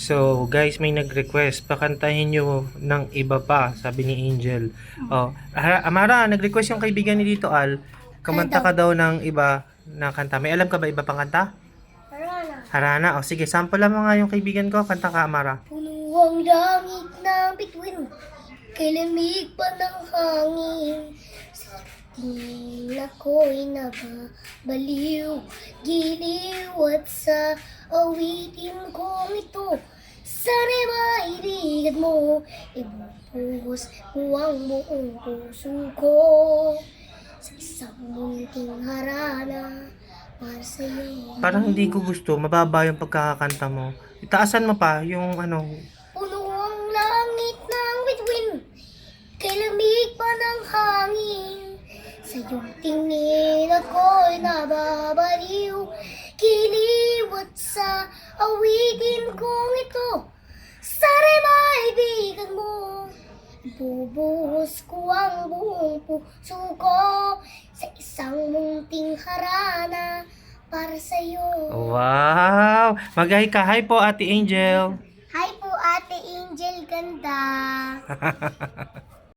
So, guys, may nag-request. Pakantahin nyo ng iba pa, sabi ni Angel. Oh, Amara, nag-request yung kaibigan ni Dito Al. Kumanta ka daw ng iba na kanta. May alam ka ba iba pang kanta? Harana. Harana. O sige, sample mo nga yung kaibigan ko. Kanta ka, Amara. Puno ang langit ng bituin, kay lamig pa ng hangin. Sa tingin ako'y nababaliw, giliw at sa awitin kong ito. Sana'y maibigan mo, ibubuhos mo ang buong puso ko sa isang munting harana para sa'yo. Parang hindi ko gusto. Mababa yung pagkakakanta mo. Itaasan mo pa yung ano. Puno ang langit ng bituin, kay lamig pa ng hangin. Sa iyong tingin ako'y nababaliw, kiliwat sa awitin kong ito. Sana'y maibigan mo, ibubuhos ko ang buong puso ko sa isang munting harana para sa'yo. Wow! Mag-hi ka. Hi po, Ate Angel. Hi po, Ate Angel, ganda.